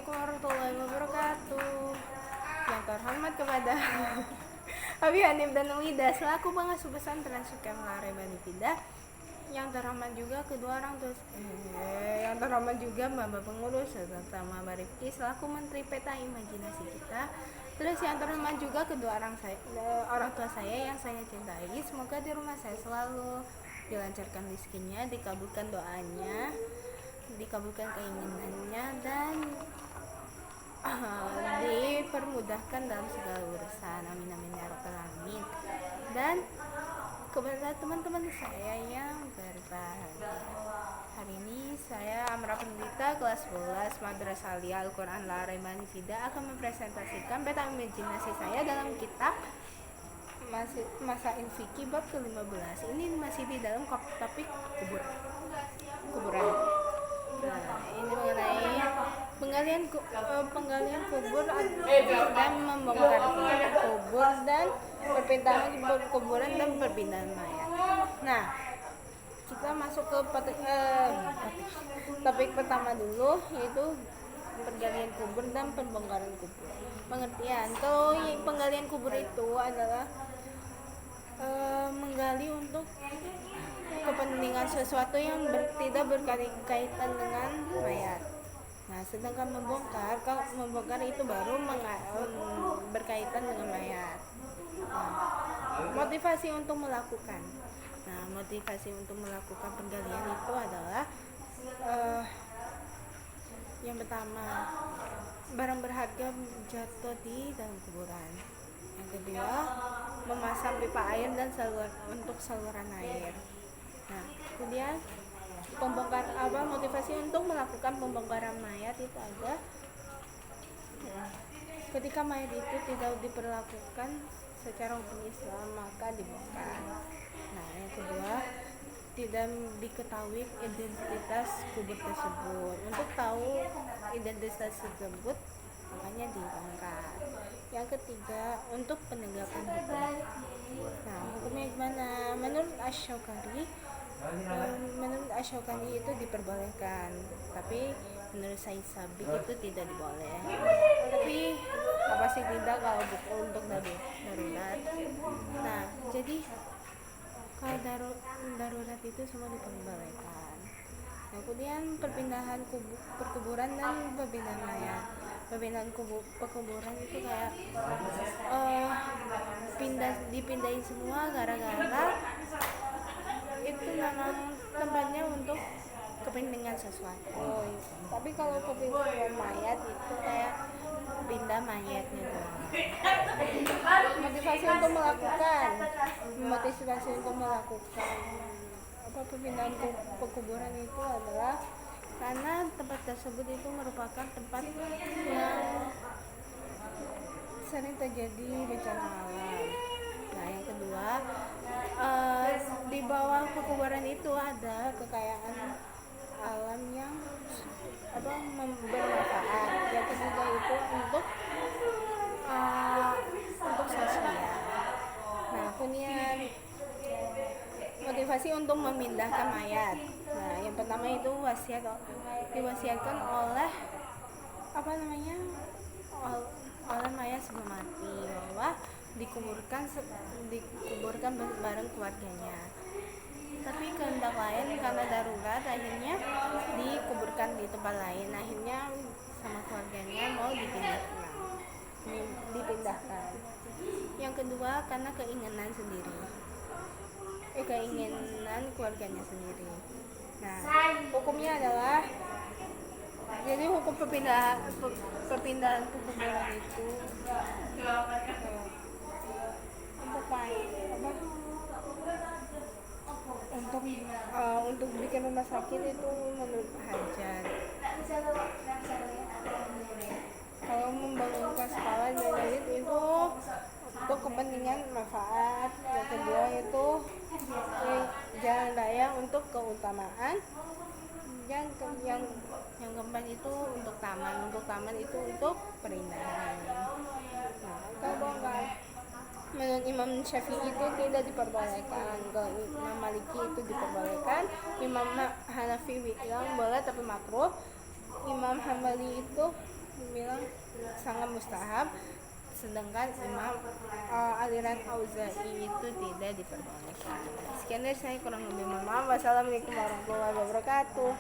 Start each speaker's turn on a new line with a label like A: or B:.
A: Assalamualaikum warahmatullahi wabarakatuh. Yang terhormat kepada Abi Hanif dan Wida selaku pengasuh pesantren Sukem Lare Bani Fidah. Yang terhormat juga kedua orang tua yang terhormat juga Bapak Pengurus serta Mbak Rifki selaku Menteri Peta Imajinasi kita. Terus yang terhormat juga kedua orang tua saya yang saya cintai. Semoga di rumah saya selalu dilancarkan rezekinya, dikabulkan doanya, dikabulkan keinginannya, dan dipermudahkan dalam segala urusan. Amin amin ya rabbal alamin. Dan kepada teman-teman saya yang berbahagia, hari ini saya Amra Pendita kelas 11 Madrasah Alia Al-Quran Lare Bani Fidah akan mempresentasikan peta imajinasi saya dalam kitab Masail Fikih bab ke-15. Ini masih di dalam topik kuburan. Nah, ini mengenai penggalian kubur dan membongkar kubur dan perpindahan kuburan dan perpindahan mayat. Nah, kita masuk ke topik pertama dulu, yaitu penggalian kubur dan pembongkaran kubur. Pengertian, kalau penggalian kubur itu adalah menggali untuk kepentingan sesuatu yang tidak berkaitan dengan mayat. Nah, sedangkan membongkar itu baru berkaitan dengan mayat. Motivasi untuk melakukan. Nah, motivasi untuk melakukan penggalian itu adalah yang pertama, barang berharga jatuh di dalam kuburan. Yang kedua, memasang pipa air dan untuk saluran air. Nah, kemudian motivasi untuk melakukan pembongkaran mayat itu ada ketika mayat itu tidak diperlakukan secara hukum Islam maka dibongkar. Nah, yang kedua, tidak diketahui identitas kubur tersebut. Untuk tahu identitas tersebut makanya dibongkar. Yang ketiga, untuk penegakan hukum. Nah, hukumnya gimana? Menurut Asy-Syaukani itu diperbolehkan, tapi menurut Said Sabiq itu tidak diboleh. Tapi apa sih tidak kalau bukan untuk darurat. Nah, jadi kalau darurat itu semua diperbolehkan. Nah, kemudian perpindahan perkuburan dan perpindahan mayat. Perpindahan perkuburan itu kayak dipindahin semua gara-gara itu memang tempatnya untuk kepentingan sesuatu. Tapi kalau perpindahan mayat itu kayak pindah mayatnya doang. Motivasi untuk melakukan perpindahan kuburan itu adalah karena tempat tersebut itu merupakan tempat yang sering terjadi bencana alam. Nah, yang kedua, di bawah kuburan itu ada kekayaan alam yang bermanfaat. Yang ketiga itu untuk sosial. Nah, kemudian motivasi untuk memindahkan mayat. Nah, yang pertama itu diwasiatkan oleh oleh mayat sebelum mati bahwa dikuburkan bareng keluarganya. Tapi kehendak lain karena darurat akhirnya dikuburkan di tempat lain. Akhirnya sama keluarganya mau dipindahkan. Yang kedua, karena keinginan keluarganya sendiri. Nah, hukumnya adalah jadi hukum perpindahan kuburan itu untuk bikin rumah sakit itu menurut hajat. Kalau membangunkan sekolah dan itu untuk kepentingan manfaat. Yang kedua itu jalan raya untuk keutamaan. Yang keempat itu untuk taman itu untuk perindahan. Nah, kalau menurut Imam Syafi'i itu tidak diperbolehkan, kalau Imam Maliki itu diperbolehkan, Imam Hanafi bilang boleh tapi makruh, Imam Hambali itu bilang sangat mustahab, sedangkan Imam aliran Auza'i itu tidak diperbolehkan. Sekian dari saya, kurang lebih mohon maaf. Wassalamualaikum warahmatullahi wabarakatuh.